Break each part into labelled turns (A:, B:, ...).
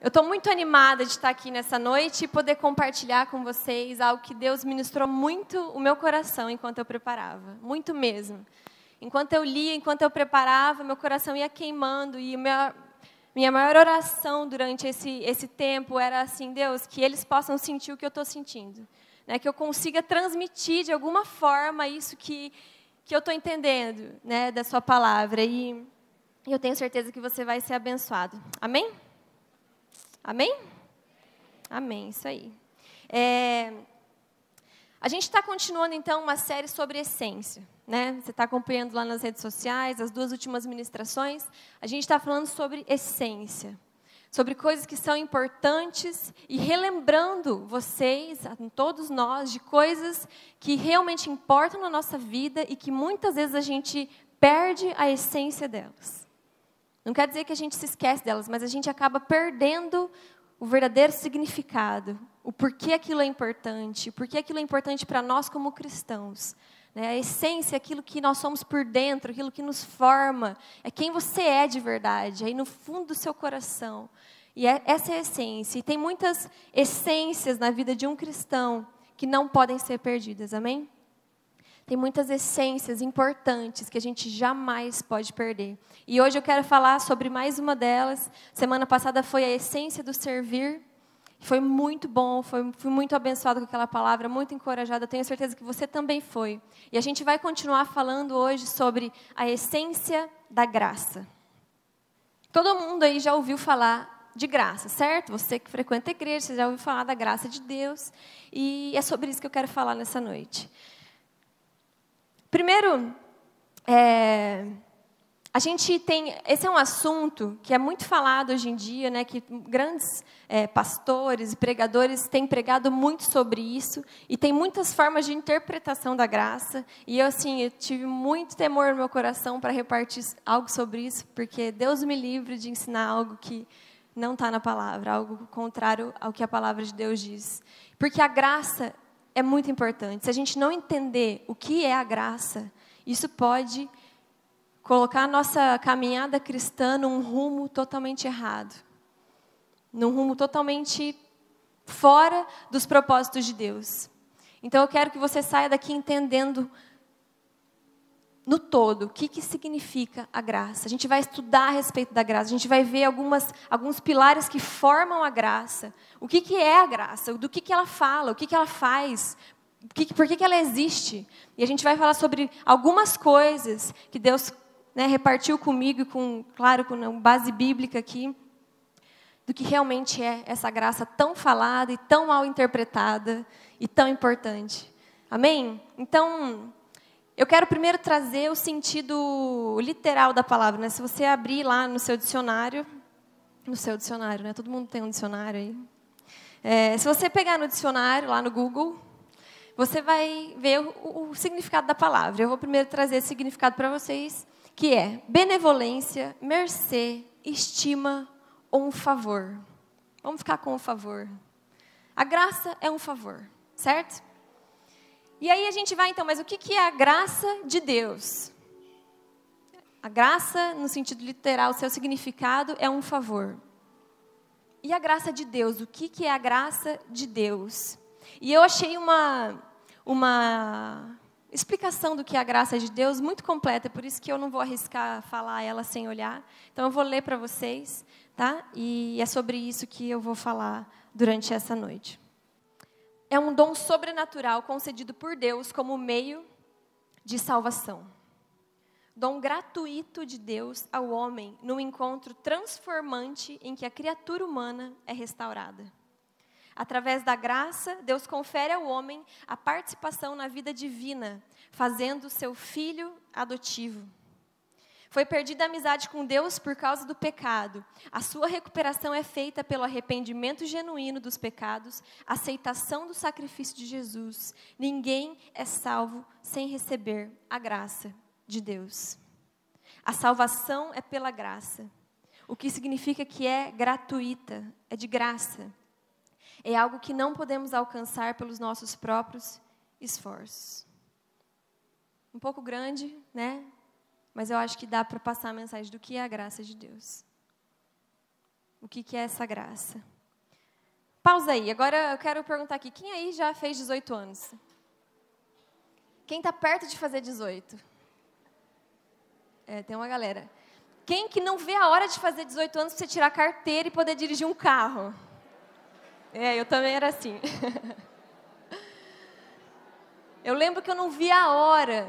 A: Eu estou muito animada de estar aqui nessa noite e poder compartilhar com vocês algo que Deus ministrou muito o meu coração enquanto eu preparava, muito mesmo. Enquanto eu lia, enquanto eu preparava, meu coração ia queimando e minha maior oração durante esse tempo era assim, Deus, que eles possam sentir o que eu estou sentindo, né? Que eu consiga transmitir de alguma forma isso que eu estou entendendo, né, da sua palavra. E eu tenho certeza que você vai ser abençoado. Amém? Amém? Amém, isso aí. A gente está continuando, então, uma série sobre essência, né? Você está acompanhando lá nas redes sociais, as 2 últimas ministrações. A gente está falando sobre essência, sobre coisas que são importantes e relembrando vocês, todos nós, de coisas que realmente importam na nossa vida e que muitas vezes a gente perde a essência delas. Não quer dizer que a gente se esquece delas, mas a gente acaba perdendo o verdadeiro significado, o porquê aquilo é importante, o porquê aquilo é importante para nós como cristãos. Né? A essência é aquilo que nós somos por dentro, aquilo que nos forma, é quem você é de verdade, aí no fundo do seu coração. E essa é a essência. E tem muitas essências na vida de um cristão que não podem ser perdidas, amém? Tem muitas essências importantes que a gente jamais pode perder. E hoje eu quero falar sobre mais uma delas. Semana passada foi a essência do servir. Foi muito bom, fui muito abençoada com aquela palavra, muito encorajada. Tenho certeza que você também foi. E a gente vai continuar falando hoje sobre a essência da graça. Todo mundo aí já ouviu falar de graça, certo? Você que frequenta a igreja, você já ouviu falar da graça de Deus. E é sobre isso que eu quero falar nessa noite. Primeiro, a gente tem... Esse é um assunto que é muito falado hoje em dia, né, que grandes pastores e pregadores têm pregado muito sobre isso, e tem muitas formas de interpretação da graça, e eu tive muito temor no meu coração para repartir algo sobre isso, porque Deus me livre de ensinar algo que não está na palavra, algo contrário ao que a palavra de Deus diz. Porque a graça é muito importante. Se a gente não entender o que é a graça, isso pode colocar a nossa caminhada cristã num rumo totalmente errado. Num rumo totalmente fora dos propósitos de Deus. Então eu quero que você saia daqui entendendo no todo o que significa a graça. A gente vai estudar a respeito da graça, a gente vai ver alguns pilares que formam a graça. O que é a graça, do que ela fala, o que ela faz, por que ela existe. E a gente vai falar sobre algumas coisas que Deus, né, repartiu comigo, com base bíblica aqui, do que realmente é essa graça tão falada e tão mal interpretada e tão importante. Amém? Então, eu quero primeiro trazer o sentido literal da palavra, né? Se você abrir lá no seu dicionário, né? Todo mundo tem um dicionário aí. Se você pegar no dicionário, lá no Google, você vai ver o significado da palavra. Eu vou primeiro trazer esse significado para vocês, que é benevolência, mercê, estima ou um favor. Vamos ficar com o favor. A graça é um favor, certo? E aí a gente vai, então, mas o que é a graça de Deus? A graça, no sentido literal, seu significado é um favor. E a graça de Deus? O que é a graça de Deus? E eu achei uma explicação do que é a graça de Deus muito completa, por isso que eu não vou arriscar falar ela sem olhar. Então eu vou ler para vocês, tá? E é sobre isso que eu vou falar durante essa noite. É um dom sobrenatural concedido por Deus como meio de salvação. Dom gratuito de Deus ao homem num encontro transformante em que a criatura humana é restaurada. Através da graça, Deus confere ao homem a participação na vida divina, fazendo seu filho adotivo. Foi perdida a amizade com Deus por causa do pecado. A sua recuperação é feita pelo arrependimento genuíno dos pecados, aceitação do sacrifício de Jesus. Ninguém é salvo sem receber a graça de Deus. A salvação é pela graça, o que significa que é gratuita, é de graça. É algo que não podemos alcançar pelos nossos próprios esforços. Um pouco grande, né? Mas eu acho que dá para passar a mensagem do que é a graça de Deus. o que é essa graça. Pausa aí. Agora eu quero perguntar aqui, quem aí já fez 18 anos? Quem está perto de fazer 18? Tem uma galera. Quem que não vê a hora de fazer 18 anos para você tirar a carteira e poder dirigir um carro? Eu também era assim. Eu lembro que eu não via a hora.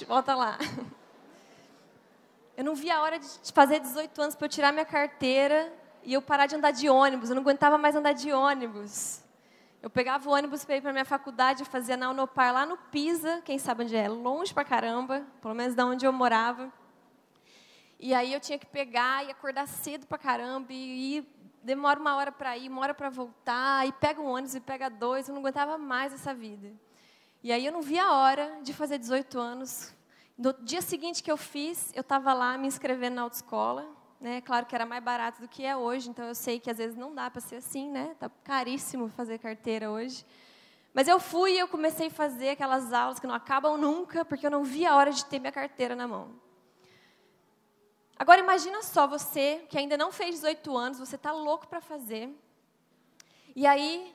A: Volta lá. Eu não via a hora de fazer 18 anos para eu tirar minha carteira e eu parar de andar de ônibus. Eu não aguentava mais andar de ônibus. Eu pegava o ônibus para ir para a minha faculdade, fazia na Unopar, lá no Pisa, quem sabe onde é, longe pra caramba, pelo menos de onde eu morava. E aí eu tinha que pegar e acordar cedo pra caramba, e demora 1 hora para ir, 1 hora para voltar, e pega um ônibus e pega 2, eu não aguentava mais essa vida. E aí eu não via a hora de fazer 18 anos. No dia seguinte que eu fiz, eu estava lá me inscrevendo na autoescola, né? Claro que era mais barato do que é hoje, então eu sei que às vezes não dá para ser assim, né? Tá caríssimo fazer carteira hoje. Mas eu fui e eu comecei a fazer aquelas aulas que não acabam nunca, porque eu não via a hora de ter minha carteira na mão. Agora imagina só você, que ainda não fez 18 anos, você está louco para fazer. E aí,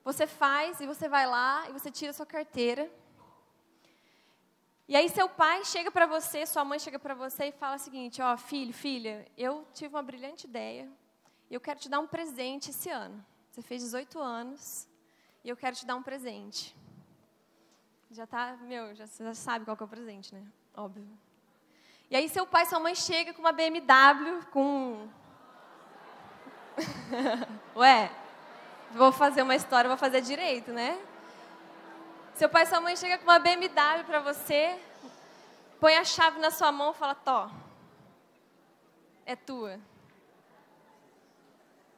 A: você faz, e você vai lá, e você tira a sua carteira. E aí seu pai chega para você, sua mãe chega para você e fala o seguinte, ó, filho, filha, eu tive uma brilhante ideia, e eu quero te dar um presente esse ano. Você fez 18 anos, e eu quero te dar um presente. Já sabe qual que é o presente, né? Óbvio. E aí seu pai e sua mãe chegam com uma BMW, com... Ué, vou fazer uma história, vou fazer direito, né? Seu pai e sua mãe chegam com uma BMW para você, põe a chave na sua mão e fala, Tó, é tua.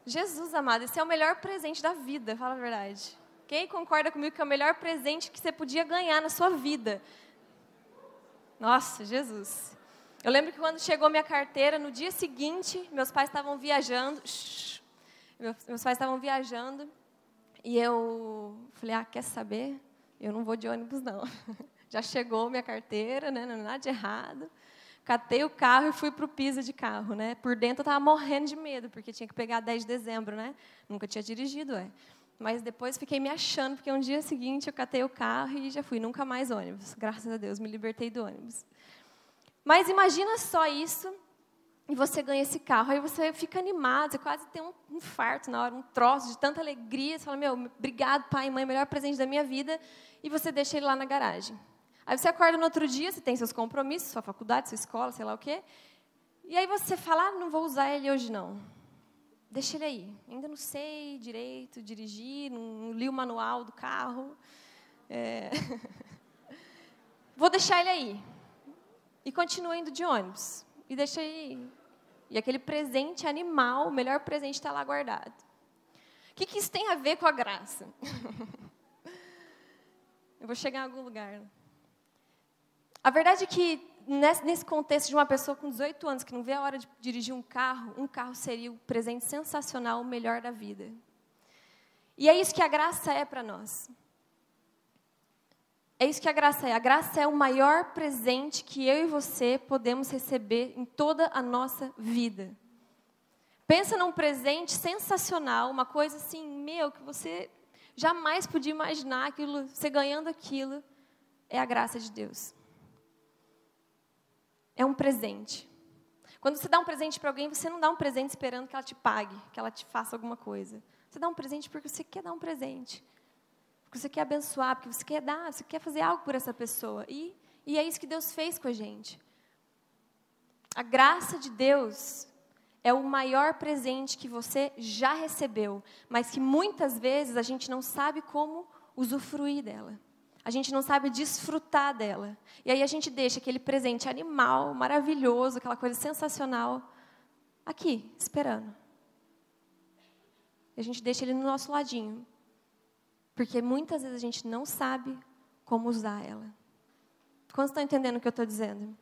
A: Jesus amado, esse é o melhor presente da vida, fala a verdade. Quem concorda comigo que é o melhor presente que você podia ganhar na sua vida? Nossa, Jesus. Eu lembro que quando chegou minha carteira, no dia seguinte, meus pais estavam viajando. Meus pais estavam viajando. E eu falei, quer saber? Eu não vou de ônibus, não. Já chegou minha carteira, né? Não é nada de errado. Catei o carro e fui para o Pisa de carro, né? Por dentro eu estava morrendo de medo, porque tinha que pegar 10 de dezembro, né? Nunca tinha dirigido, Mas depois fiquei me achando, porque um dia seguinte eu catei o carro e já fui. Nunca mais ônibus. Graças a Deus, me libertei do ônibus. Mas imagina só isso, e você ganha esse carro. Aí você fica animado, você quase tem um infarto na hora, um troço de tanta alegria. Você fala, obrigado, pai e mãe, melhor presente da minha vida. E você deixa ele lá na garagem. Aí você acorda no outro dia, você tem seus compromissos, sua faculdade, sua escola, sei lá o quê. E aí você fala, não vou usar ele hoje não. Deixa ele aí. Ainda não sei direito dirigir, não li o manual do carro. Vou deixar ele aí. E continua indo de ônibus. E deixa ele ir. E aquele presente animal, o melhor presente está lá guardado. O que isso tem a ver com a graça? Eu vou chegar em algum lugar. A verdade é que, nesse contexto de uma pessoa com 18 anos, que não vê a hora de dirigir um carro seria o presente sensacional, o melhor da vida. E é isso que a graça é para nós. É isso que a graça é. A graça é o maior presente que eu e você podemos receber em toda a nossa vida. Pensa num presente sensacional, uma coisa assim, que você jamais podia imaginar, aquilo, você ganhando aquilo, é a graça de Deus. É um presente. Quando você dá um presente para alguém, você não dá um presente esperando que ela te pague, que ela te faça alguma coisa. Você dá um presente porque você quer dar um presente. Porque você quer abençoar, porque você quer dar, você quer fazer algo por essa pessoa. E é isso que Deus fez com a gente. A graça de Deus é o maior presente que você já recebeu, mas que muitas vezes a gente não sabe como usufruir dela. A gente não sabe desfrutar dela. E aí a gente deixa aquele presente animal, maravilhoso, aquela coisa sensacional, aqui, esperando. E a gente deixa ele no nosso ladinho. Porque muitas vezes a gente não sabe como usar ela. Quantos estão entendendo o que eu estou dizendo?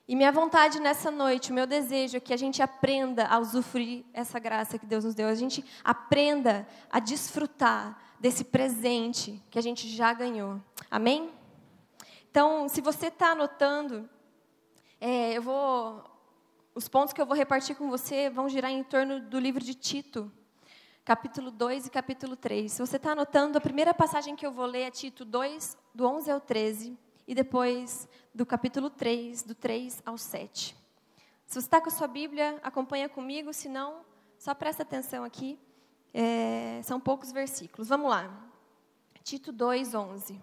A: E minha vontade nessa noite, o meu desejo é que a gente aprenda a usufruir essa graça que Deus nos deu. A gente aprenda a desfrutar desse presente que a gente já ganhou. Amém? Então, se você está anotando, eu vou Os pontos que eu vou repartir com você vão girar em torno do livro de Tito, capítulo 2 e capítulo 3. Se você está anotando, a primeira passagem que eu vou ler é Tito 2, do 11 ao 13, e depois do capítulo 3, do 3 ao 7. Se você está com a sua Bíblia, acompanha comigo, se não, só presta atenção aqui. São poucos versículos. Vamos lá. Tito 2, 11.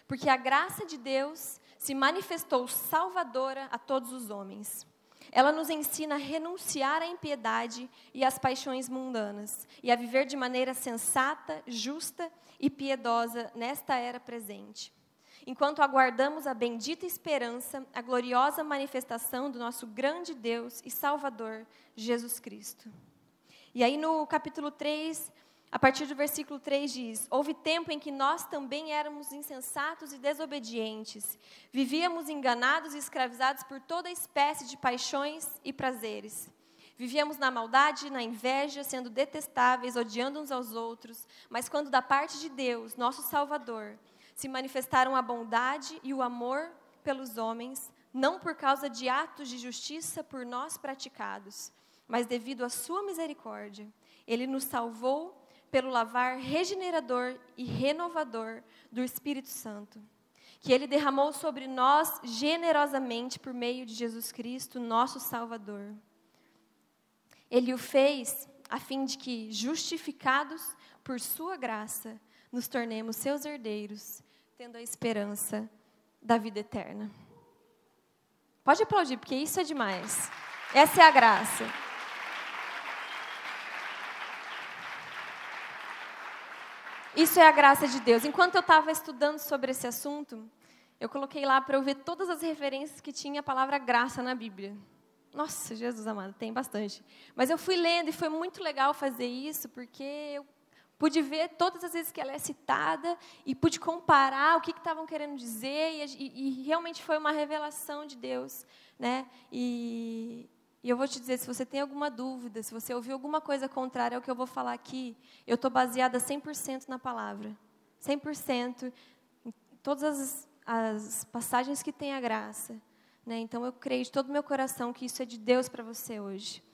A: Porque a graça de Deus se manifestou salvadora a todos os homens. Ela nos ensina a renunciar à impiedade e às paixões mundanas, e a viver de maneira sensata, justa e piedosa nesta era presente. Enquanto aguardamos a bendita esperança, a gloriosa manifestação do nosso grande Deus e Salvador, Jesus Cristo. E aí no capítulo 3, a partir do versículo 3 diz: houve tempo em que nós também éramos insensatos e desobedientes. Vivíamos enganados e escravizados por toda espécie de paixões e prazeres. Vivíamos na maldade, na inveja, sendo detestáveis, odiando uns aos outros. Mas quando da parte de Deus, nosso Salvador, se manifestaram a bondade e o amor pelos homens, não por causa de atos de justiça por nós praticados, mas devido à sua misericórdia, Ele nos salvou pelo lavar regenerador e renovador do Espírito Santo, que Ele derramou sobre nós generosamente por meio de Jesus Cristo, nosso Salvador. Ele o fez a fim de que, justificados por sua graça, nos tornemos seus herdeiros, tendo a esperança da vida eterna. Pode aplaudir, porque isso é demais. Essa é a graça. Isso é a graça de Deus. Enquanto eu estava estudando sobre esse assunto, eu coloquei lá para eu ver todas as referências que tinha a palavra graça na Bíblia. Nossa, Jesus amado, tem bastante. Mas eu fui lendo e foi muito legal fazer isso, porque eu pude ver todas as vezes que ela é citada e pude comparar o que estavam querendo dizer e realmente foi uma revelação de Deus, né? E eu vou te dizer, se você tem alguma dúvida, se você ouviu alguma coisa contrária ao que eu vou falar aqui, eu estou baseada 100% na palavra. 100% em todas as passagens que tem a graça. Né? Então, eu creio de todo o meu coração que isso é de Deus para você hoje.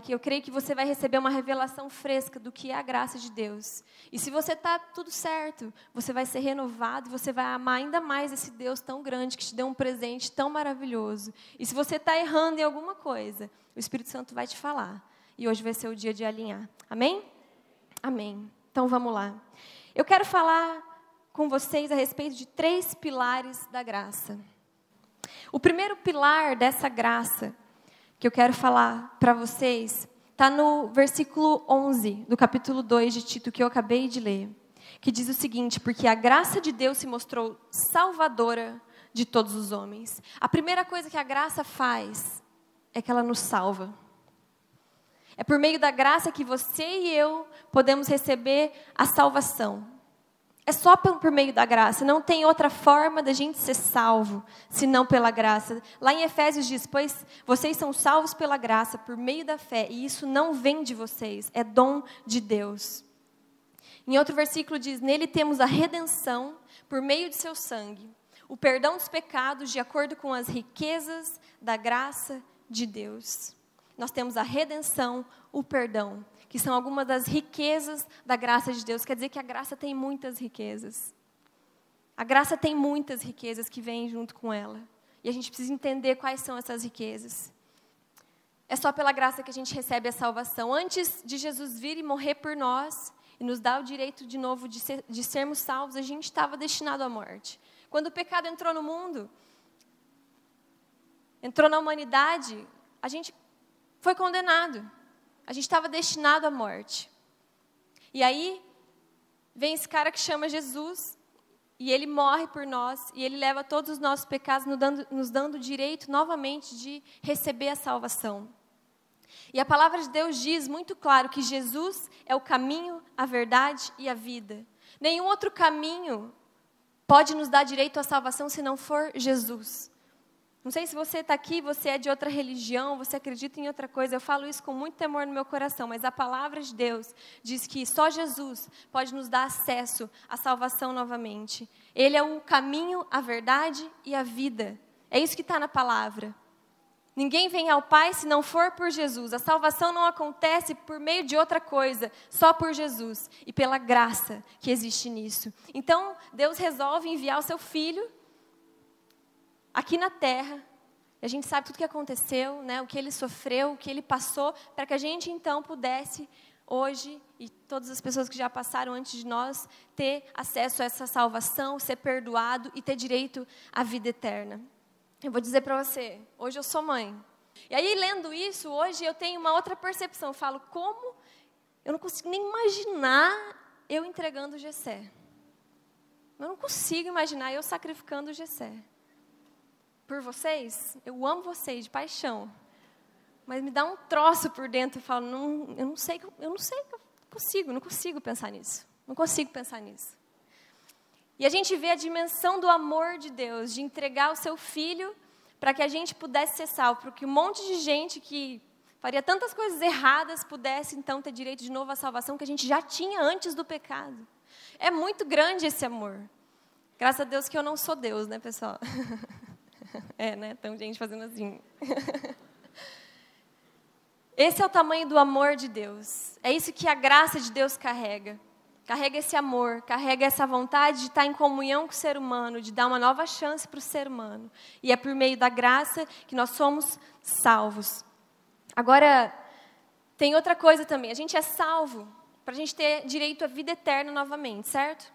A: Que eu creio que você vai receber uma revelação fresca do que é a graça de Deus. E se você está tudo certo, você vai ser renovado, você vai amar ainda mais esse Deus tão grande, que te deu um presente tão maravilhoso. E se você está errando em alguma coisa, o Espírito Santo vai te falar. E hoje vai ser o dia de alinhar. Amém? Amém. Então vamos lá. Eu quero falar com vocês a respeito de 3 pilares da graça. O primeiro pilar dessa graça que eu quero falar para vocês, está no versículo 11 do capítulo 2 de Tito, que eu acabei de ler, que diz o seguinte: porque a graça de Deus se mostrou salvadora de todos os homens. A primeira coisa que a graça faz é que ela nos salva. É por meio da graça que você e eu podemos receber a salvação. É só por meio da graça, não tem outra forma da gente ser salvo, senão pela graça. Lá em Efésios diz: pois vocês são salvos pela graça, por meio da fé, e isso não vem de vocês, é dom de Deus. Em outro versículo diz: nele temos a redenção, por meio de seu sangue, o perdão dos pecados, de acordo com as riquezas da graça de Deus. Nós temos a redenção, o perdão, que são algumas das riquezas da graça de Deus. Quer dizer que a graça tem muitas riquezas. A graça tem muitas riquezas que vêm junto com ela. E a gente precisa entender quais são essas riquezas. É só pela graça que a gente recebe a salvação. Antes de Jesus vir e morrer por nós, e nos dar o direito de novo de sermos salvos, a gente estava destinado à morte. Quando o pecado entrou no mundo, entrou na humanidade, a gente foi condenado. A gente estava destinado à morte. E aí, vem esse cara que chama Jesus, e ele morre por nós, e ele leva todos os nossos pecados, nos dando o direito, novamente, de receber a salvação. E a palavra de Deus diz muito claro que Jesus é o caminho, a verdade e a vida. Nenhum outro caminho pode nos dar direito à salvação se não for Jesus. Não sei se você está aqui, você é de outra religião, você acredita em outra coisa. Eu falo isso com muito temor no meu coração, mas a palavra de Deus diz que só Jesus pode nos dar acesso à salvação novamente. Ele é o caminho, a verdade e a vida. É isso que está na palavra. Ninguém vem ao Pai se não for por Jesus. A salvação não acontece por meio de outra coisa, só por Jesus e pela graça que existe nisso. Então, Deus resolve enviar o seu Filho aqui na terra. A gente sabe tudo o que aconteceu, né? O que ele sofreu, o que ele passou, para que a gente então pudesse, hoje, e todas as pessoas que já passaram antes de nós, ter acesso a essa salvação, ser perdoado e ter direito à vida eterna. Eu vou dizer para você, hoje eu sou mãe. E aí, lendo isso, hoje eu tenho uma outra percepção. Eu falo, como eu não consigo nem imaginar eu entregando o Gessé. Eu não consigo imaginar eu sacrificando o Gessé. Por vocês, eu amo vocês de paixão. Mas me dá um troço por dentro. Eu falo, eu não consigo pensar nisso. Não consigo pensar nisso. E a gente vê a dimensão do amor de Deus, de entregar o seu Filho para que a gente pudesse ser salvo, para que um monte de gente que faria tantas coisas erradas pudesse, então, ter direito de novo à salvação que a gente já tinha antes do pecado. É muito grande esse amor. Graças a Deus que eu não sou Deus, né, pessoal? Né? Tem gente fazendo assim. Esse é o tamanho do amor de Deus. É isso que a graça de Deus carrega. Carrega esse amor, carrega essa vontade de estar em comunhão com o ser humano, de dar uma nova chance para o ser humano. E é por meio da graça que nós somos salvos. Agora, tem outra coisa também. A gente é salvo para a gente ter direito à vida eterna novamente, certo?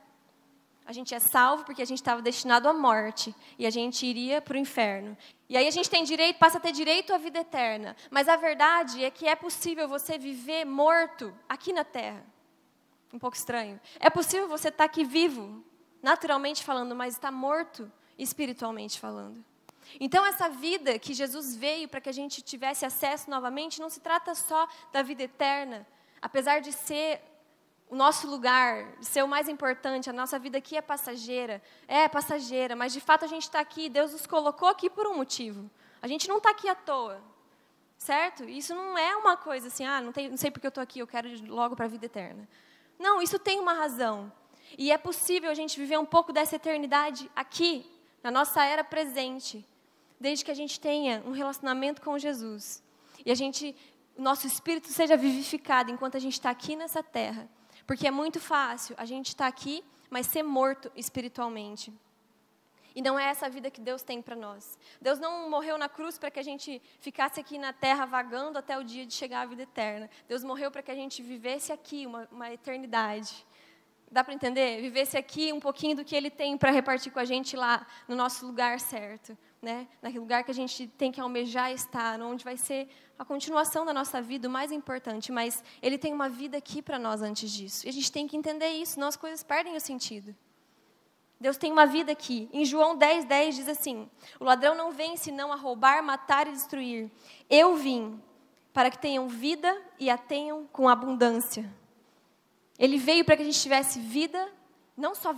A: A gente é salvo porque a gente estava destinado à morte e a gente iria para o inferno. E aí a gente tem direito, passa a ter direito à vida eterna. Mas a verdade é que é possível você viver morto aqui na terra. Um pouco estranho. É possível você estar aqui vivo, naturalmente falando, mas está morto espiritualmente falando. Então, essa vida que Jesus veio para que a gente tivesse acesso novamente, não se trata só da vida eterna. Apesar de ser o nosso lugar, de ser o mais importante, a nossa vida aqui é passageira, mas de fato a gente está aqui, Deus nos colocou aqui por um motivo. A gente não está aqui à toa, certo? Isso não é uma coisa assim, não sei porque eu estou aqui, eu quero ir logo para a vida eterna. Não, isso tem uma razão. E é possível a gente viver um pouco dessa eternidade aqui, na nossa era presente, desde que a gente tenha um relacionamento com Jesus. E o nosso espírito seja vivificado enquanto a gente está aqui nessa terra. Porque é muito fácil a gente estar aqui, mas ser morto espiritualmente. E não é essa a vida que Deus tem para nós. Deus não morreu na cruz para que a gente ficasse aqui na terra vagando até o dia de chegar à vida eterna. Deus morreu para que a gente vivesse aqui uma eternidade. Dá para entender? Vivesse aqui um pouquinho do que Ele tem para repartir com a gente lá no nosso lugar certo. Né? Naquele lugar que a gente tem que almejar estar, onde vai ser a continuação da nossa vida, o mais importante. Mas Ele tem uma vida aqui para nós antes disso. E a gente tem que entender isso, senão as coisas perdem o sentido. Deus tem uma vida aqui. Em João 10:10 diz assim, o ladrão não vem senão a roubar, matar e destruir. Eu vim para que tenham vida e a tenham com abundância. Ele veio para que a gente tivesse vida, não só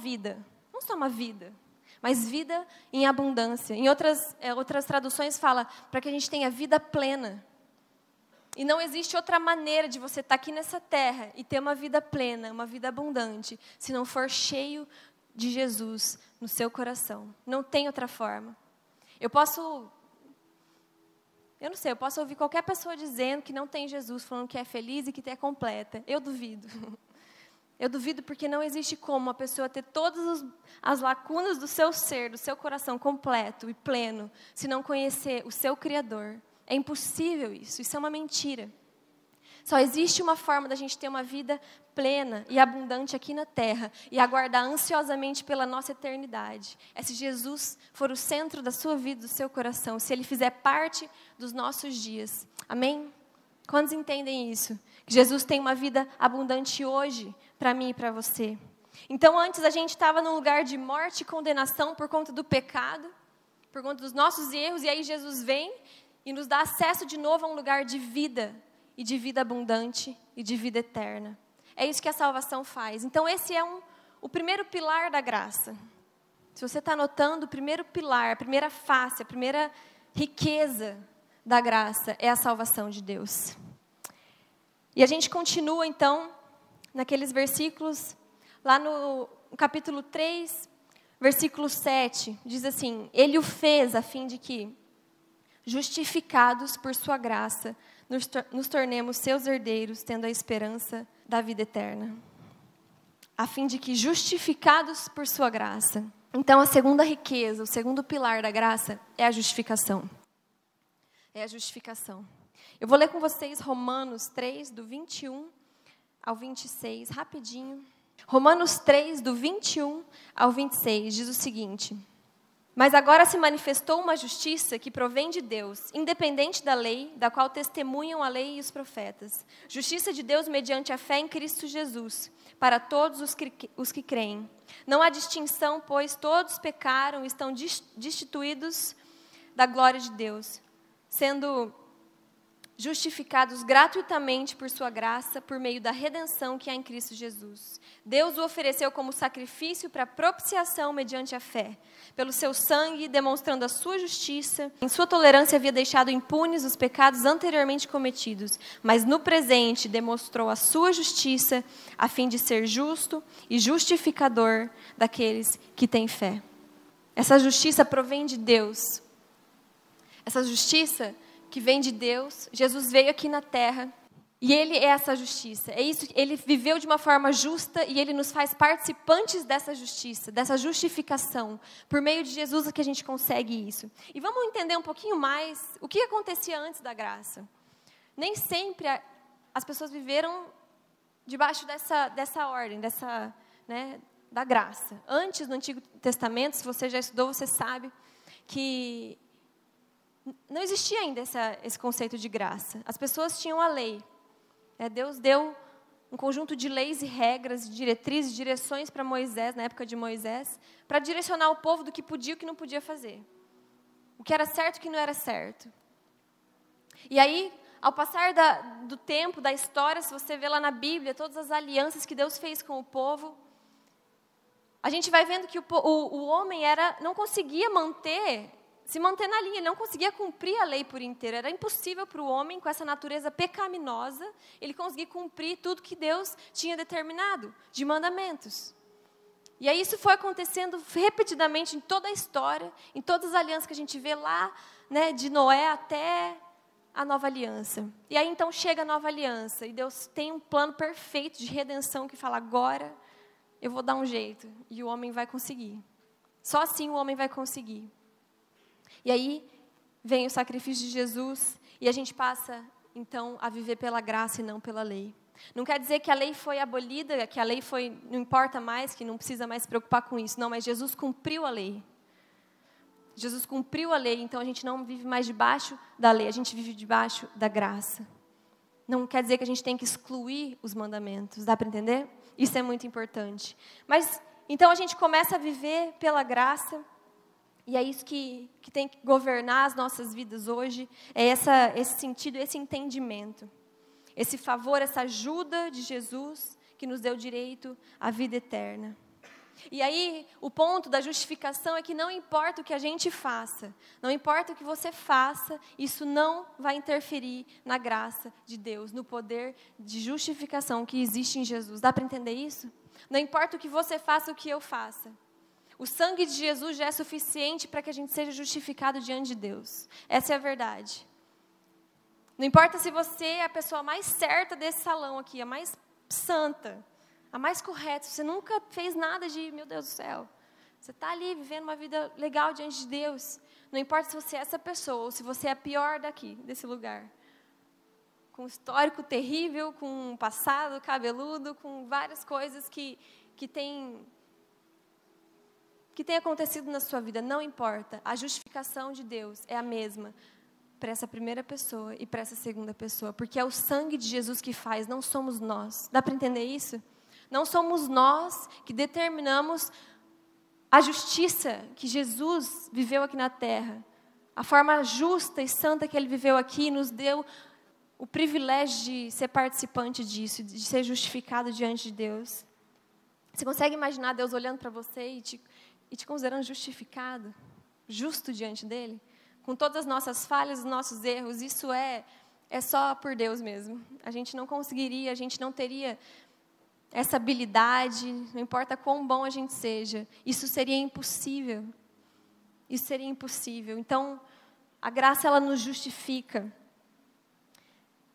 A: uma vida, mas vida em abundância. Em outras traduções fala para que a gente tenha vida plena. E não existe outra maneira de você estar aqui nessa terra e ter uma vida plena, uma vida abundante, se não for cheio de Jesus no seu coração. Não tem outra forma. Eu posso ouvir qualquer pessoa dizendo que não tem Jesus, falando que é feliz e que é completa. Eu duvido. Eu duvido porque não existe como uma pessoa ter todas as lacunas do seu ser, do seu coração completo e pleno, se não conhecer o seu Criador. É impossível isso é uma mentira. Só existe uma forma da gente ter uma vida plena e abundante aqui na terra e aguardar ansiosamente pela nossa eternidade. É se Jesus for o centro da sua vida, do seu coração, se Ele fizer parte dos nossos dias. Amém? Quantos entendem isso? Que Jesus tem uma vida abundante hoje, para mim e para você. Então, antes a gente estava num lugar de morte e condenação por conta do pecado, por conta dos nossos erros, e aí Jesus vem e nos dá acesso de novo a um lugar de vida, e de vida abundante, e de vida eterna. É isso que a salvação faz. Então, esse é o primeiro pilar da graça. Se você está anotando, o primeiro pilar, a primeira face, a primeira riqueza da graça é a salvação de Deus. E a gente continua, então, naqueles versículos, lá no capítulo 3, versículo 7, diz assim, Ele o fez a fim de que... justificados por sua graça, nos tornemos seus herdeiros, tendo a esperança da vida eterna. A fim de que, justificados por sua graça. Então, a segunda riqueza, o segundo pilar da graça é a justificação. É a justificação. Eu vou ler com vocês Romanos 3, do 21 ao 26, rapidinho. Romanos 3, do 21 ao 26, diz o seguinte: Mas agora se manifestou uma justiça que provém de Deus, independente da lei, da qual testemunham a lei e os profetas. Justiça de Deus mediante a fé em Cristo Jesus, para todos os que creem. Não há distinção, pois todos pecaram e estão destituídos da glória de Deus, sendo justificados gratuitamente por sua graça, por meio da redenção que há em Cristo Jesus. Deus o ofereceu como sacrifício para propiciação mediante a fé. Pelo seu sangue, demonstrando a sua justiça, em sua tolerância havia deixado impunes os pecados anteriormente cometidos, mas no presente demonstrou a sua justiça, a fim de ser justo e justificador daqueles que têm fé. Essa justiça provém de Deus. Essa justiça que vem de Deus, Jesus veio aqui na terra e Ele é essa justiça. É isso, Ele viveu de uma forma justa e Ele nos faz participantes dessa justiça, dessa justificação. Por meio de Jesus é que a gente consegue isso. E vamos entender um pouquinho mais o que acontecia antes da graça. Nem sempre as pessoas viveram debaixo dessa ordem, da graça. Antes, no Antigo Testamento, se você já estudou, você sabe que não existia ainda esse conceito de graça. As pessoas tinham a lei. Deus deu um conjunto de leis e regras, diretrizes, direções para Moisés, na época de Moisés, para direcionar o povo do que podia e o que não podia fazer. O que era certo e o que não era certo. E aí, ao passar do tempo, da história, se você vê lá na Bíblia, todas as alianças que Deus fez com o povo, a gente vai vendo que o homem não conseguia se manter na linha, ele não conseguia cumprir a lei por inteiro. Era impossível para o homem, com essa natureza pecaminosa, ele conseguir cumprir tudo que Deus tinha determinado, de mandamentos. E aí isso foi acontecendo repetidamente em toda a história, em todas as alianças que a gente vê lá, de Noé até a nova aliança. E aí então chega a nova aliança, e Deus tem um plano perfeito de redenção que fala, agora eu vou dar um jeito, e o homem vai conseguir. Só assim o homem vai conseguir. E aí vem o sacrifício de Jesus e a gente passa, então, a viver pela graça e não pela lei. Não quer dizer que a lei foi abolida, que a lei não importa mais, que não precisa mais se preocupar com isso. Não, mas Jesus cumpriu a lei. Jesus cumpriu a lei, então a gente não vive mais debaixo da lei, a gente vive debaixo da graça. Não quer dizer que a gente tem que excluir os mandamentos, dá para entender? Isso é muito importante. Mas, então a gente começa a viver pela graça. E é isso que tem que governar as nossas vidas hoje, é esse sentido, esse entendimento. Esse favor, essa ajuda de Jesus que nos deu direito à vida eterna. E aí, o ponto da justificação é que não importa o que a gente faça, não importa o que você faça, isso não vai interferir na graça de Deus, no poder de justificação que existe em Jesus. Dá para entender isso? Não importa o que você faça, o que eu faça. O sangue de Jesus já é suficiente para que a gente seja justificado diante de Deus. Essa é a verdade. Não importa se você é a pessoa mais certa desse salão aqui, a mais santa, a mais correta. Você nunca fez nada de, meu Deus do céu. Você está ali vivendo uma vida legal diante de Deus. Não importa se você é essa pessoa ou se você é a pior desse lugar. Com um histórico terrível, com um passado cabeludo, com várias coisas que tem acontecido na sua vida, não importa. A justificação de Deus é a mesma para essa primeira pessoa e para essa segunda pessoa, porque é o sangue de Jesus que faz, não somos nós. Dá para entender isso? Não somos nós que determinamos a justiça que Jesus viveu aqui na terra. A forma justa e santa que Ele viveu aqui nos deu o privilégio de ser participante disso, de ser justificado diante de Deus. Você consegue imaginar Deus olhando para você e te considerando justificado, justo diante dEle? Com todas as nossas falhas, os nossos erros, isso é só por Deus mesmo. A gente não conseguiria, a gente não teria essa habilidade, não importa quão bom a gente seja, isso seria impossível. Isso seria impossível. Então, A graça, ela nos justifica.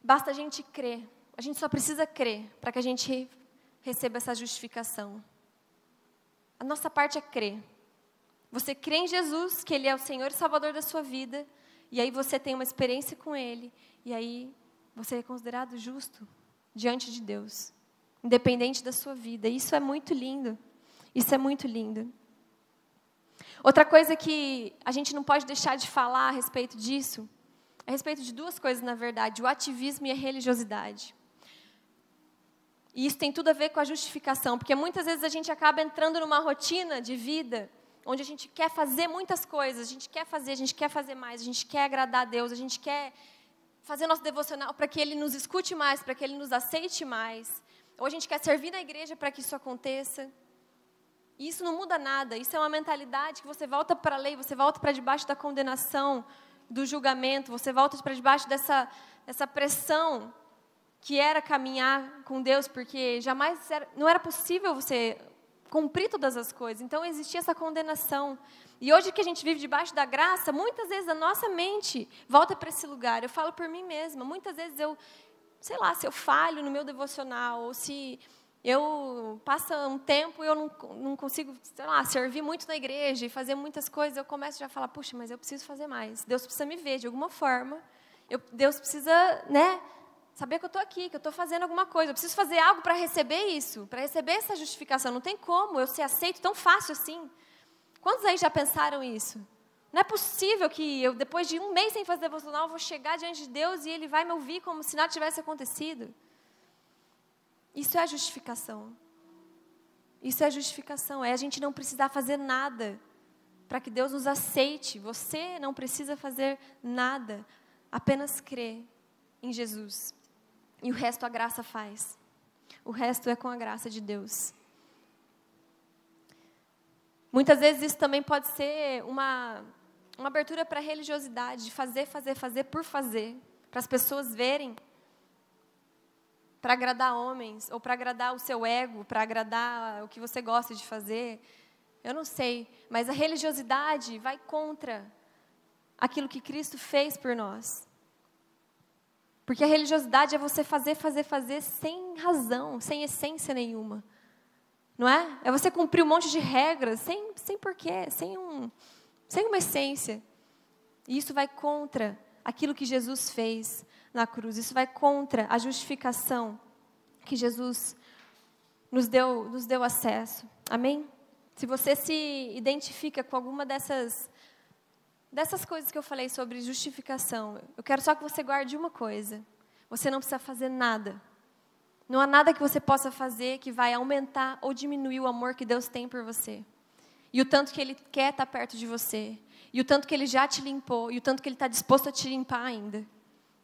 A: Basta a gente crer. A gente só precisa crer para que a gente receba essa justificação. A nossa parte é crer. Você crê em Jesus, que Ele é o Senhor e Salvador da sua vida, e aí você tem uma experiência com Ele, e aí você é considerado justo diante de Deus, independente da sua vida. Isso é muito lindo. Isso é muito lindo. Outra coisa que a gente não pode deixar de falar a respeito disso, a respeito de duas coisas, na verdade, o ativismo e a religiosidade. E isso tem tudo a ver com a justificação, porque muitas vezes a gente acaba entrando numa rotina de vida, onde a gente quer fazer muitas coisas, a gente quer fazer mais, a gente quer agradar a Deus, a gente quer fazer nosso devocional para que Ele nos escute mais, para que Ele nos aceite mais, ou a gente quer servir na igreja para que isso aconteça. E isso não muda nada, isso é uma mentalidade que você volta para a lei, você volta para debaixo da condenação, do julgamento, você volta para debaixo dessa pressão que era caminhar com Deus, porque não era possível você cumprir todas as coisas, então existia essa condenação. E hoje que a gente vive debaixo da graça, muitas vezes a nossa mente volta para esse lugar. Eu falo por mim mesma, muitas vezes se eu falho no meu devocional, ou se eu passo um tempo e eu não consigo, servir muito na igreja e fazer muitas coisas, eu começo já a falar, puxa, mas eu preciso fazer mais. Deus precisa me ver de alguma forma. Deus precisa, saber que eu estou aqui, que eu estou fazendo alguma coisa. Eu preciso fazer algo para receber isso, para receber essa justificação. Não tem como eu ser aceito tão fácil assim. Quantos aí já pensaram isso? Não é possível que eu, depois de um mês sem fazer devocional, vou chegar diante de Deus e Ele vai me ouvir como se nada tivesse acontecido. Isso é a justificação. Isso é a justificação. É a gente não precisar fazer nada para que Deus nos aceite. Você não precisa fazer nada. Apenas crer em Jesus. E o resto a graça faz. O resto é com a graça de Deus. Muitas vezes isso também pode ser uma abertura para a religiosidade, de fazer por fazer. Para as pessoas verem. Para agradar homens, ou para agradar o seu ego, para agradar o que você gosta de fazer. Eu não sei, mas a religiosidade vai contra aquilo que Cristo fez por nós. Porque a religiosidade é você fazer sem razão, sem essência nenhuma. Não é? É você cumprir um monte de regras, sem porquê, sem uma essência. E isso vai contra aquilo que Jesus fez na cruz. Isso vai contra a justificação que Jesus nos deu acesso. Amém? Se você se identifica com alguma dessas coisas que eu falei sobre justificação, eu quero só que você guarde uma coisa. Você não precisa fazer nada. Não há nada que você possa fazer que vai aumentar ou diminuir o amor que Deus tem por você. E o tanto que Ele quer estar perto de você. E o tanto que Ele já te limpou. E o tanto que Ele está disposto a te limpar ainda.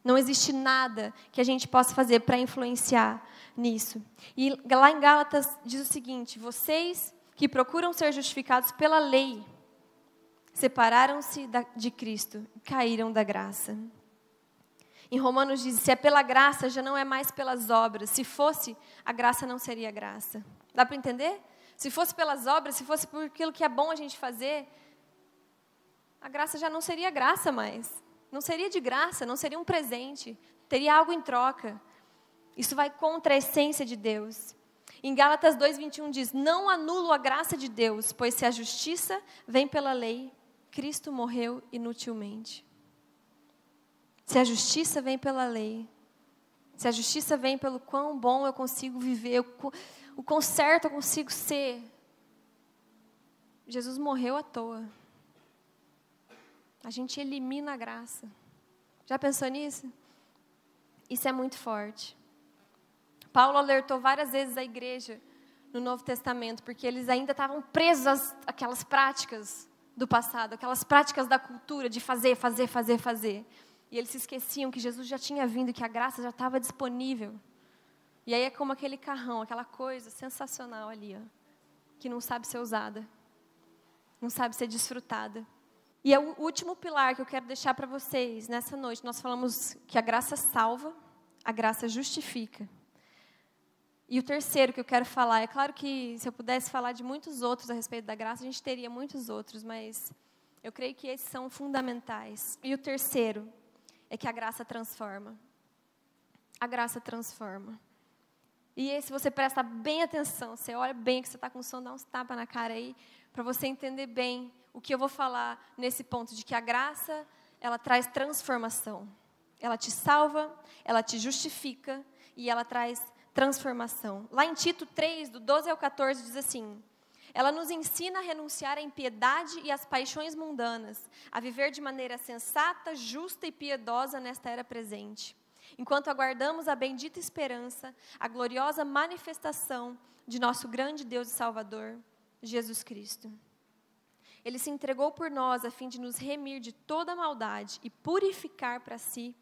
A: Não existe nada que a gente possa fazer para influenciar nisso. E lá em Gálatas diz o seguinte: vocês que procuram ser justificados pela lei, separaram-se de Cristo e caíram da graça. Em Romanos diz, se é pela graça, já não é mais pelas obras. Se fosse, a graça não seria graça. Dá para entender? Se fosse pelas obras, se fosse por aquilo que é bom a gente fazer, a graça já não seria graça mais. Não seria de graça, não seria um presente. Teria algo em troca. Isso vai contra a essência de Deus. Em Gálatas 2:21 diz, não anulo a graça de Deus, pois se a justiça vem pela lei, Cristo morreu inutilmente. Se a justiça vem pela lei, se a justiça vem pelo quão bom eu consigo viver, o quão certo eu consigo ser, Jesus morreu à toa. A gente elimina a graça. Já pensou nisso? Isso é muito forte. Paulo alertou várias vezes a igreja no Novo Testamento, porque eles ainda estavam presos àquelas práticas do passado, aquelas práticas da cultura de fazer. E eles se esqueciam que Jesus já tinha vindo, que a graça já estava disponível. E aí é como aquele carrão, aquela coisa sensacional ali, ó, que não sabe ser usada, não sabe ser desfrutada. E é o último pilar que eu quero deixar para vocês nessa noite. Nós falamos que a graça salva, a graça justifica. E o terceiro que eu quero falar, é claro que se eu pudesse falar de muitos outros a respeito da graça, a gente teria muitos outros, mas Eu creio que esses são fundamentais. E o terceiro é que a graça transforma. A graça transforma. E se você presta bem atenção, você olha bem que você está com sono, dá uns tapas na cara aí, para você entender bem o que eu vou falar nesse ponto, de que a graça, ela traz transformação. Ela te salva, ela te justifica e ela traz transformação. Lá em Tito 3, do 12 ao 14, diz assim: ela nos ensina a renunciar à impiedade e às paixões mundanas, a viver de maneira sensata, justa e piedosa nesta era presente, enquanto aguardamos a bendita esperança, a gloriosa manifestação de nosso grande Deus e Salvador, Jesus Cristo. Ele se entregou por nós a fim de nos remir de toda maldade e purificar para si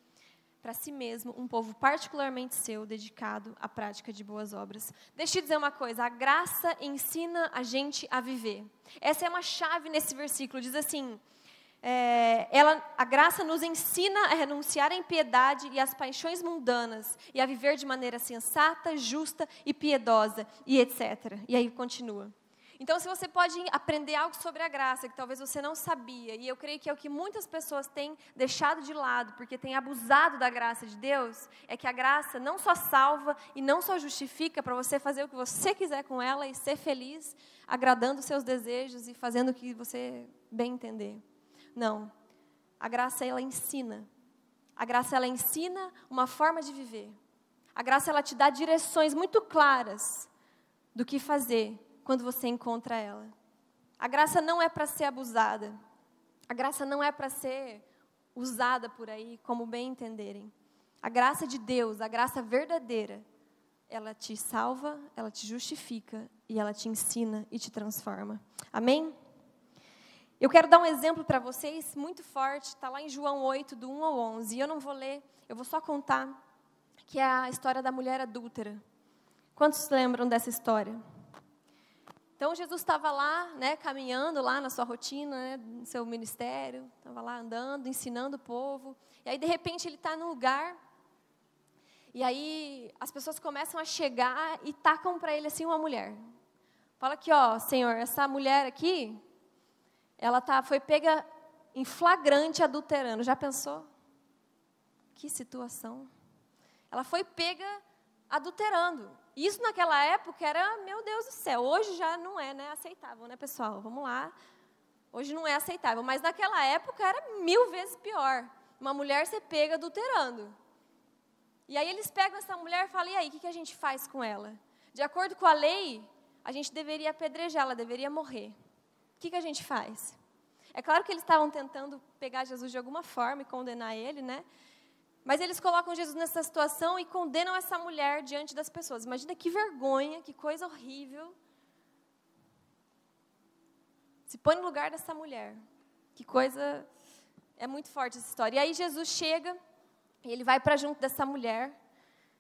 A: mesmo um povo particularmente seu, dedicado à prática de boas obras. Deixa eu dizer uma coisa, a graça ensina a gente a viver. Essa é uma chave nesse versículo, diz assim: a graça nos ensina a renunciar à impiedade e às paixões mundanas, e a viver de maneira sensata, justa e piedosa, e etc. E aí continua. Então, se você pode aprender algo sobre a graça, que talvez você não sabia, e eu creio que é o que muitas pessoas têm deixado de lado, porque têm abusado da graça de Deus, é que a graça não só salva e não só justifica para você fazer o que você quiser com ela e ser feliz, agradando os seus desejos e fazendo o que você bem entender. Não. A graça, ela ensina. A graça, ela ensina uma forma de viver. A graça, ela te dá direções muito claras do que fazer quando você encontra ela. A graça não é para ser abusada. A graça não é para ser usada por aí, como bem entenderem. A graça de Deus, a graça verdadeira, ela te salva, ela te justifica e ela te ensina e te transforma. Amém? Eu quero dar um exemplo para vocês muito forte, está lá em João 8, do 1 ao 11. E eu não vou ler, eu vou só contar, que é a história da mulher adúltera. Quantos lembram dessa história? Então, Jesus estava lá, né, caminhando lá na sua rotina, né, no seu ministério, estava lá andando, ensinando o povo. E aí, de repente, ele está num lugar, e aí as pessoas começam a chegar e tacam para ele assim uma mulher. Fala aqui, ó, Senhor, essa mulher aqui, ela foi pega em flagrante adulterando. Já pensou? Que situação. Ela foi pega adulterando. Isso naquela época era, meu Deus do céu, hoje já não é, né, aceitável, né, pessoal? Vamos lá. Hoje não é aceitável, mas naquela época era 1000 vezes pior. Uma mulher ser pega adulterando. E aí eles pegam essa mulher e falam, e aí, o que a gente faz com ela? De acordo com a lei, a gente deveria apedrejá-la, deveria morrer. O que a gente faz? É claro que eles estavam tentando pegar Jesus de alguma forma e condenar ele, né? Mas eles colocam Jesus nessa situação e condenam essa mulher diante das pessoas. Imagina que vergonha, que coisa horrível. Se põe no lugar dessa mulher. Que coisa... É muito forte essa história. E aí Jesus chega, e ele vai para junto dessa mulher,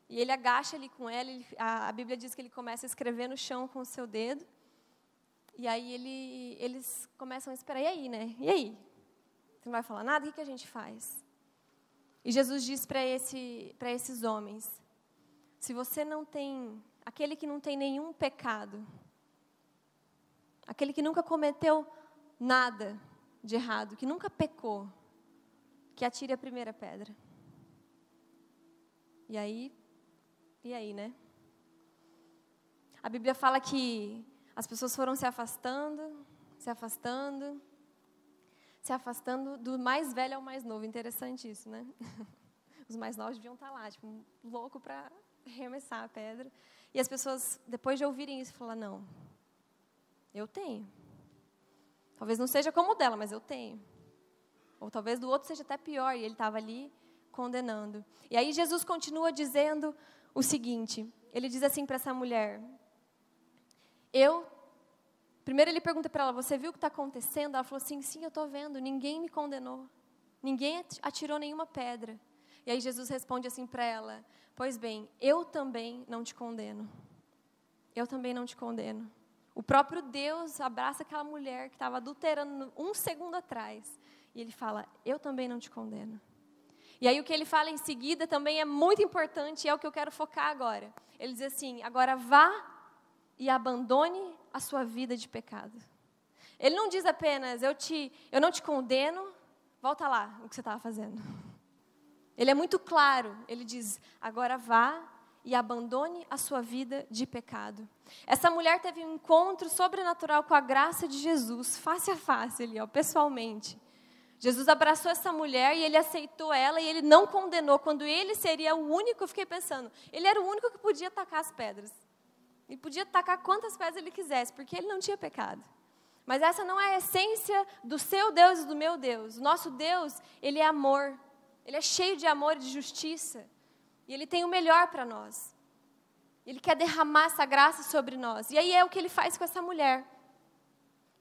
A: e ele agacha ali com ela. A Bíblia diz que ele começa a escrever no chão com o seu dedo. E aí eles começam a esperar. E aí, né? E aí? Você não vai falar nada? O que a gente faz? E Jesus diz para esses homens, se você não tem, aquele que não tem nenhum pecado, aquele que nunca cometeu nada de errado, que nunca pecou, que atire a primeira pedra. E aí, né? A Bíblia fala que as pessoas foram se afastando do mais velho ao mais novo. Interessante isso, né? Os mais novos deviam estar lá, tipo, louco para arremessar a pedra. E as pessoas, depois de ouvirem isso, falam, não, eu tenho. Talvez não seja como o dela, mas eu tenho. Ou talvez do outro seja até pior, e ele estava ali condenando. E aí Jesus continua dizendo o seguinte, ele diz assim para essa mulher, primeiro ele pergunta para ela, você viu o que está acontecendo? Ela falou assim, sim, eu estou vendo, ninguém me condenou. Ninguém atirou nenhuma pedra. E aí Jesus responde assim para ela, pois bem, eu também não te condeno. Eu também não te condeno. O próprio Deus abraça aquela mulher que estava adulterando 1 segundo atrás. E ele fala, eu também não te condeno. E aí o que ele fala em seguida também é muito importante e é o que eu quero focar agora. Ele diz assim, agora vá e abandone a sua vida de pecado. Ele não diz apenas, eu não te condeno, volta lá o que você estava fazendo. Ele é muito claro, ele diz, agora vá e abandone a sua vida de pecado. Essa mulher teve um encontro sobrenatural com a graça de Jesus, face a face ali, pessoalmente. Jesus abraçou essa mulher e ele aceitou ela e ele não condenou. Quando ele seria o único, eu fiquei pensando, ele era o único que podia tacar as pedras. Ele podia tacar quantas pedras ele quisesse, porque ele não tinha pecado. Mas essa não é a essência do seu Deus e do meu Deus. O nosso Deus, ele é amor. Ele é cheio de amor e de justiça. E ele tem o melhor para nós. Ele quer derramar essa graça sobre nós. E aí é o que ele faz com essa mulher.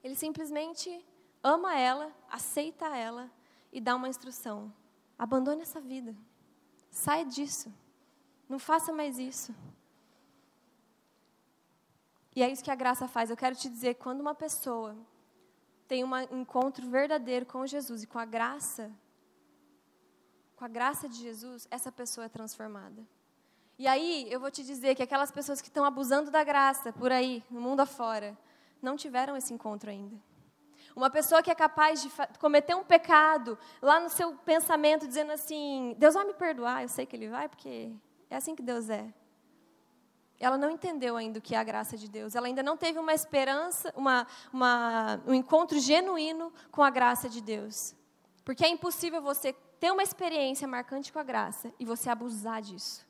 A: Ele simplesmente ama ela, aceita ela e dá uma instrução. Abandone essa vida. Saia disso. Não faça mais isso. E é isso que a graça faz. Eu quero te dizer, quando uma pessoa tem um encontro verdadeiro com Jesus e com a graça de Jesus, essa pessoa é transformada. E aí, eu vou te dizer que aquelas pessoas que estão abusando da graça por aí, no mundo afora, não tiveram esse encontro ainda. Uma pessoa que é capaz de cometer um pecado lá no seu pensamento, dizendo assim, Deus vai me perdoar, eu sei que Ele vai, porque é assim que Deus é. Ela não entendeu ainda o que é a graça de Deus. Ela ainda não teve uma esperança, um encontro genuíno com a graça de Deus. Porque é impossível você ter uma experiência marcante com a graça e você abusar disso.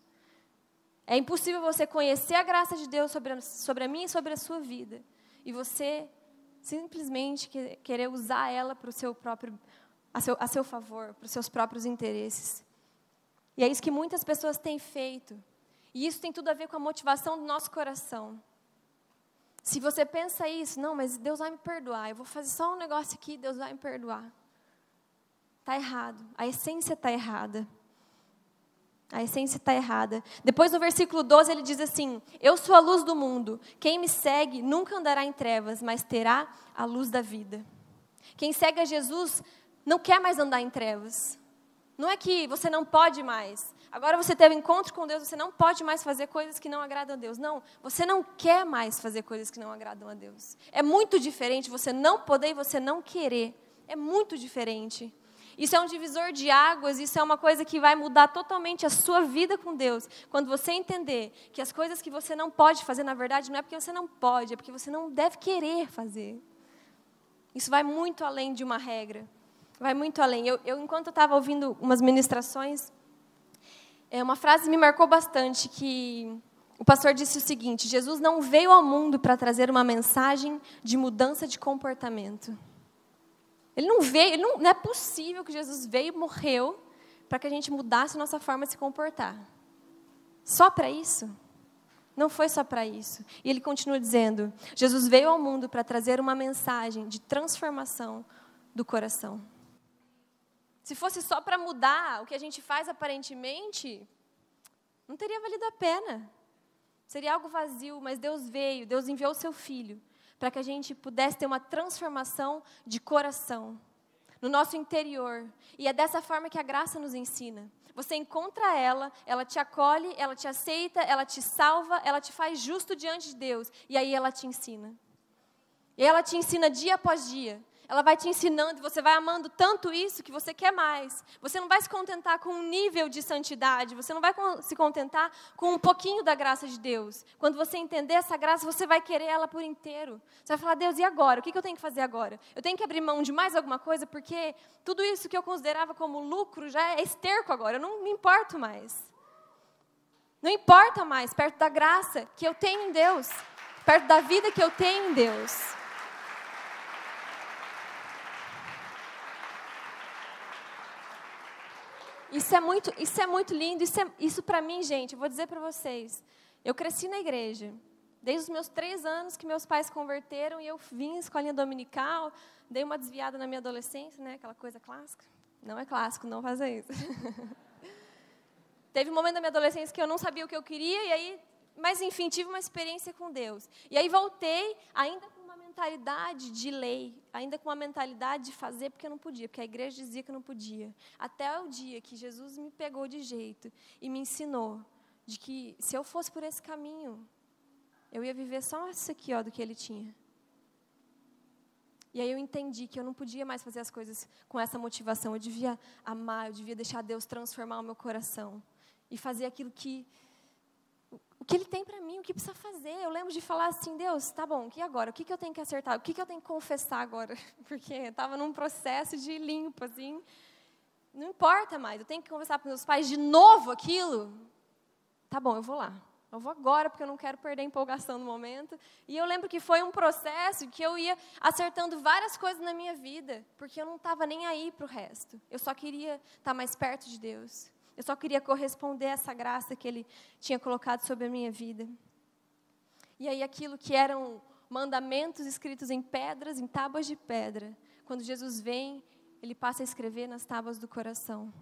A: É impossível você conhecer a graça de Deus sobre a minha e sobre a sua vida. E você simplesmente querer usar ela para o seu próprio, a seu favor, para os seus próprios interesses. E é isso que muitas pessoas têm feito. E isso tem tudo a ver com a motivação do nosso coração. Se você pensa isso, não, mas Deus vai me perdoar, eu vou fazer só um negócio aqui, Deus vai me perdoar. Está errado, a essência está errada. A essência está errada. Depois no versículo 12 ele diz assim, eu sou a luz do mundo, quem me segue nunca andará em trevas, mas terá a luz da vida. Quem segue a Jesus não quer mais andar em trevas. Não é que você não pode mais. Agora você teve encontro com Deus, você não pode mais fazer coisas que não agradam a Deus. Não, você não quer mais fazer coisas que não agradam a Deus. É muito diferente você não poder e você não querer. É muito diferente. Isso é um divisor de águas, isso é uma coisa que vai mudar totalmente a sua vida com Deus. Quando você entender que as coisas que você não pode fazer, na verdade, não é porque você não pode, é porque você não deve querer fazer. Isso vai muito além de uma regra. Vai muito além. Enquanto eu estava ouvindo umas ministrações, uma frase me marcou bastante, que o pastor disse o seguinte, Jesus não veio ao mundo para trazer uma mensagem de mudança de comportamento. Ele não veio, não é possível que Jesus veio e morreu para que a gente mudasse nossa forma de se comportar. Só para isso? Não foi só para isso. E ele continua dizendo, Jesus veio ao mundo para trazer uma mensagem de transformação do coração. Se fosse só para mudar o que a gente faz aparentemente, não teria valido a pena. Seria algo vazio, mas Deus veio, Deus enviou o seu Filho para que a gente pudesse ter uma transformação de coração, no nosso interior. E é dessa forma que a graça nos ensina. Você encontra ela te acolhe, ela te aceita, ela te salva, ela te faz justo diante de Deus. E aí ela te ensina. E ela te ensina dia após dia. Ela vai te ensinando, você vai amando tanto isso que você quer mais. Você não vai se contentar com um nível de santidade, você não vai se contentar com um pouquinho da graça de Deus. Quando você entender essa graça, você vai querer ela por inteiro. Você vai falar, Deus, e agora? O que eu tenho que fazer agora? Eu tenho que abrir mão de mais alguma coisa, porque tudo isso que eu considerava como lucro já é esterco agora, eu não me importo mais. Não importa mais, perto da graça que eu tenho em Deus, perto da vida que eu tenho em Deus. Isso é muito lindo, isso para mim, gente, eu vou dizer para vocês, eu cresci na igreja, desde os meus 3 anos que meus pais se converteram e eu vim à escolinha dominical, dei uma desviada na minha adolescência, né, aquela coisa clássica, não é clássico, não faça isso. Teve um momento da minha adolescência que eu não sabia o que eu queria, mas enfim, tive uma experiência com Deus, e aí voltei ainda com uma mentalidade de lei, ainda com uma mentalidade de fazer porque eu não podia, porque a igreja dizia que eu não podia. Até o dia que Jesus me pegou de jeito e me ensinou de que se eu fosse por esse caminho, eu ia viver só isso aqui, do que ele tinha. E aí eu entendi que eu não podia mais fazer as coisas com essa motivação. Eu devia amar, eu devia deixar Deus transformar o meu coração. E fazer aquilo o que Ele tem para mim, o que precisa fazer. Eu lembro de falar assim, Deus, tá bom, e agora? O que eu tenho que acertar? O que eu tenho que confessar agora? Porque eu estava num processo de limpo, assim. Não importa mais, eu tenho que confessar para meus pais de novo aquilo? Tá bom, eu vou lá. Eu vou agora, porque eu não quero perder a empolgação no momento. E eu lembro que foi um processo que eu ia acertando várias coisas na minha vida, porque eu não estava nem aí para o resto. Eu só queria estar mais perto de Deus. Eu só queria corresponder a essa graça que Ele tinha colocado sobre a minha vida. E aí aquilo que eram mandamentos escritos em pedras, em tábuas de pedra, quando Jesus vem, Ele passa a escrever nas tábuas do coração.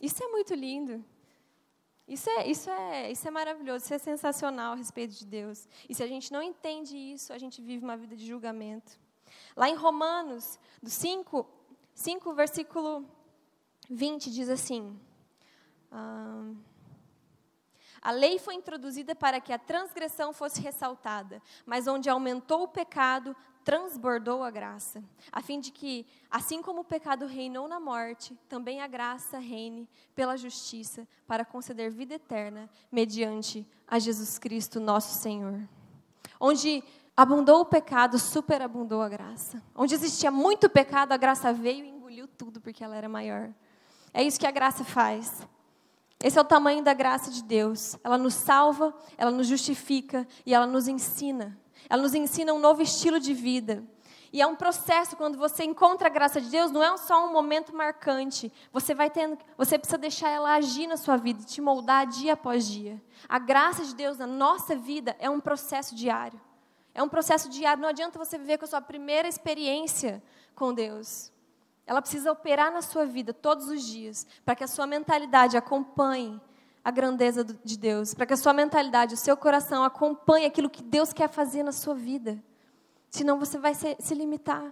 A: Isso é muito lindo. Isso é maravilhoso, isso é sensacional a respeito de Deus. E se a gente não entende isso, a gente vive uma vida de julgamento. Lá em Romanos, do 5 versículo 20, diz assim: a lei foi introduzida para que a transgressão fosse ressaltada, mas onde aumentou o pecado, transbordou a graça, a fim de que, assim como o pecado reinou na morte, também a graça reine pela justiça, para conceder vida eterna, mediante a Jesus Cristo, nosso Senhor. Onde abundou o pecado, superabundou a graça. Onde existia muito pecado, a graça veio e engoliu tudo, porque ela era maior. É isso que a graça faz. Esse é o tamanho da graça de Deus. Ela nos salva, ela nos justifica e ela nos ensina. Ela nos ensina um novo estilo de vida. E é um processo, quando você encontra a graça de Deus, não é só um momento marcante. Você precisa deixar ela agir na sua vida, te moldar dia após dia. A graça de Deus na nossa vida é um processo diário. É um processo diário. Não adianta você viver com a sua primeira experiência com Deus. Ela precisa operar na sua vida todos os dias, para que a sua mentalidade acompanhe a grandeza de Deus, para que a sua mentalidade, o seu coração acompanhe aquilo que Deus quer fazer na sua vida. Senão você vai se limitar.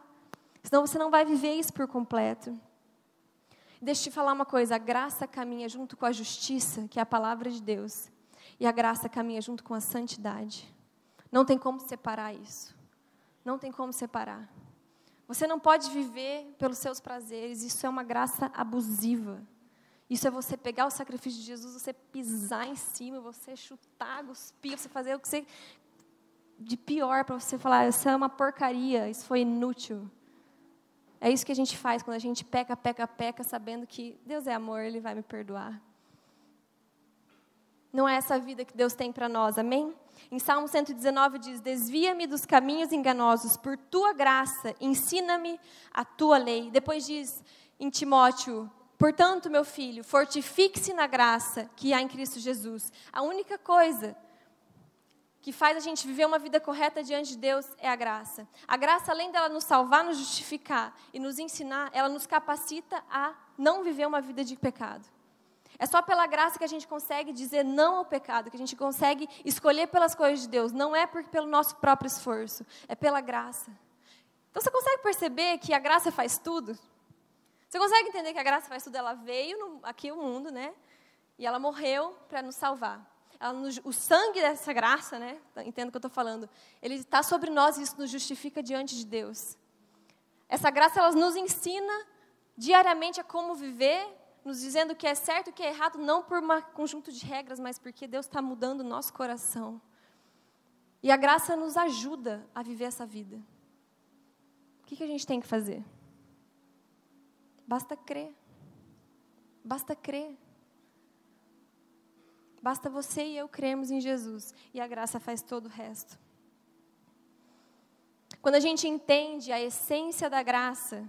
A: Senão você não vai viver isso por completo. Deixa eu te falar uma coisa, a graça caminha junto com a justiça, que é a palavra de Deus, e a graça caminha junto com a santidade. Não tem como separar isso. Não tem como separar. Você não pode viver pelos seus prazeres, isso é uma graça abusiva. Isso é você pegar o sacrifício de Jesus, você pisar em cima, você chutar, cuspir, você fazer o que você... de pior para você falar, isso é uma porcaria, isso foi inútil. É isso que a gente faz quando a gente peca, sabendo que Deus é amor, Ele vai me perdoar. Não é essa vida que Deus tem para nós, amém? Em Salmo 119 diz, desvia-me dos caminhos enganosos, por tua graça, ensina-me a tua lei. Depois diz em Timóteo, portanto, meu filho, fortifique-se na graça que há em Cristo Jesus. A única coisa que faz a gente viver uma vida correta diante de Deus é a graça. A graça, além dela nos salvar, nos justificar e nos ensinar, ela nos capacita a não viver uma vida de pecado. É só pela graça que a gente consegue dizer não ao pecado, que a gente consegue escolher pelas coisas de Deus. Não é pelo nosso próprio esforço, é pela graça. Então, você consegue perceber que a graça faz tudo? Você consegue entender que a graça faz tudo? Ela veio aqui ao mundo, né? E ela morreu para nos salvar. O sangue dessa graça, né? Entendo o que eu estou falando. Ele está sobre nós e isso nos justifica diante de Deus. Essa graça, ela nos ensina diariamente a como viver, nos dizendo o que é certo e o que é errado, não por um conjunto de regras, mas porque Deus está mudando o nosso coração. E a graça nos ajuda a viver essa vida. O que a gente tem que fazer? Basta crer. Basta crer. Basta você e eu crermos em Jesus. E a graça faz todo o resto. Quando a gente entende a essência da graça,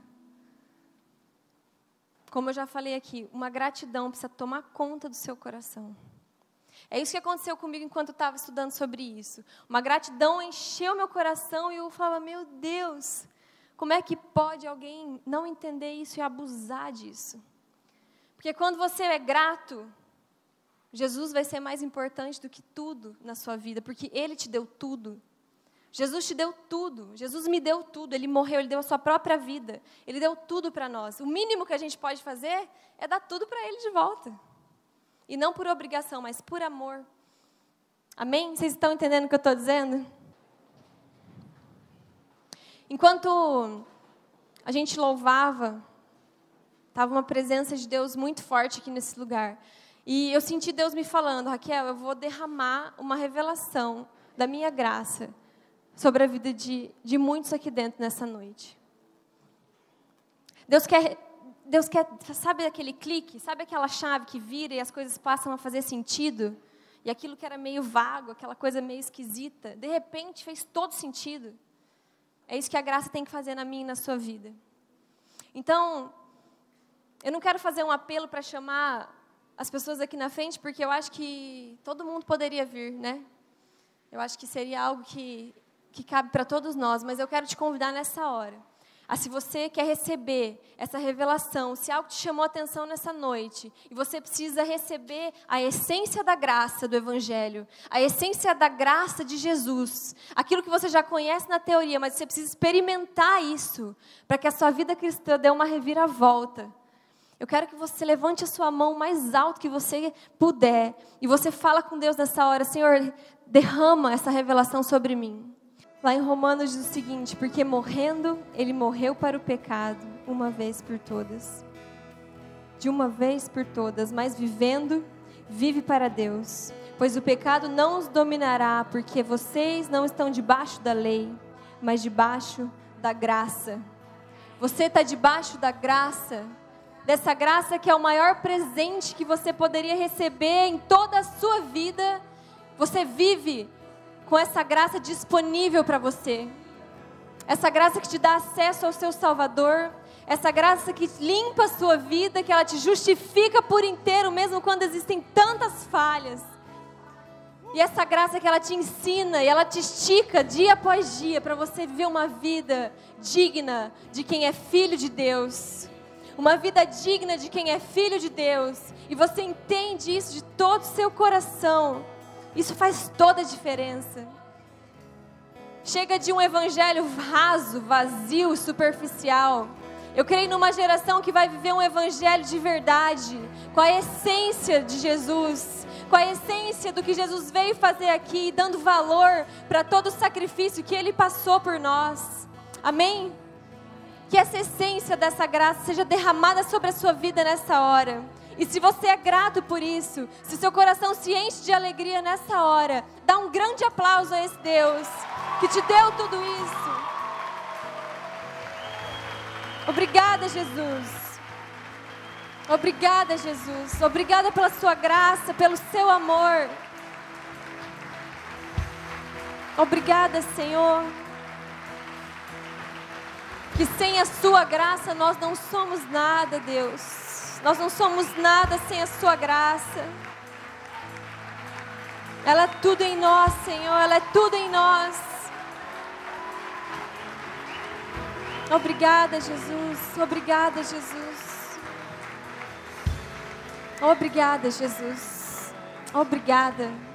A: como eu já falei aqui, uma gratidão precisa tomar conta do seu coração. É isso que aconteceu comigo enquanto eu estava estudando sobre isso. Uma gratidão encheu meu coração e eu falava, meu Deus, como é que pode alguém não entender isso e abusar disso? Porque quando você é grato, Jesus vai ser mais importante do que tudo na sua vida, porque Ele te deu tudo. Jesus te deu tudo, Jesus me deu tudo, Ele morreu, Ele deu a sua própria vida, Ele deu tudo para nós. O mínimo que a gente pode fazer é dar tudo para Ele de volta. E não por obrigação, mas por amor. Amém? Vocês estão entendendo o que eu estou dizendo? Enquanto a gente louvava, estava uma presença de Deus muito forte aqui nesse lugar. E eu senti Deus me falando, Raquel, eu vou derramar uma revelação da minha graça sobre a vida de muitos aqui dentro nessa noite. Deus quer, sabe aquele clique? Sabe aquela chave que vira e as coisas passam a fazer sentido? E aquilo que era meio vago, aquela coisa meio esquisita, de repente fez todo sentido. É isso que a graça tem que fazer na minha e na sua vida. Então, eu não quero fazer um apelo para chamar as pessoas aqui na frente, porque eu acho que todo mundo poderia vir, né? Eu acho que seria algo que cabe para todos nós, mas eu quero te convidar nessa hora. Se você quer receber essa revelação, se algo te chamou a atenção nessa noite, e você precisa receber a essência da graça do Evangelho, a essência da graça de Jesus, aquilo que você já conhece na teoria, mas você precisa experimentar isso, para que a sua vida cristã dê uma reviravolta. Eu quero que você levante a sua mão mais alto que você puder, e você fala com Deus nessa hora, Senhor, derrama essa revelação sobre mim. Lá em Romanos diz o seguinte, porque morrendo, ele morreu para o pecado, uma vez por todas. De uma vez por todas, mas vivendo, vive para Deus. Pois o pecado não os dominará, porque vocês não estão debaixo da lei, mas debaixo da graça. Você está debaixo da graça, dessa graça que é o maior presente que você poderia receber em toda a sua vida. Você vive com essa graça disponível para você. Essa graça que te dá acesso ao seu Salvador. Essa graça que limpa a sua vida, que ela te justifica por inteiro, mesmo quando existem tantas falhas. E essa graça que ela te ensina e ela te estica dia após dia para você viver uma vida digna de quem é filho de Deus. Uma vida digna de quem é filho de Deus. E você entende isso de todo o seu coração. Isso faz toda a diferença. Chega de um evangelho raso, vazio, superficial. Eu creio numa geração que vai viver um evangelho de verdade, com a essência de Jesus, com a essência do que Jesus veio fazer aqui, dando valor para todo o sacrifício que Ele passou por nós. Amém? Que essa essência dessa graça seja derramada sobre a sua vida nessa hora. E se você é grato por isso, se seu coração se enche de alegria nessa hora, dá um grande aplauso a esse Deus que te deu tudo isso. Obrigada, Jesus. Obrigada, Jesus. Obrigada pela sua graça, pelo seu amor. Obrigada, Senhor. Que sem a sua graça nós não somos nada, Deus. Nós não somos nada sem a sua graça. Ela é tudo em nós, Senhor. Ela é tudo em nós. Obrigada, Jesus. Obrigada, Jesus. Obrigada, Jesus. Obrigada.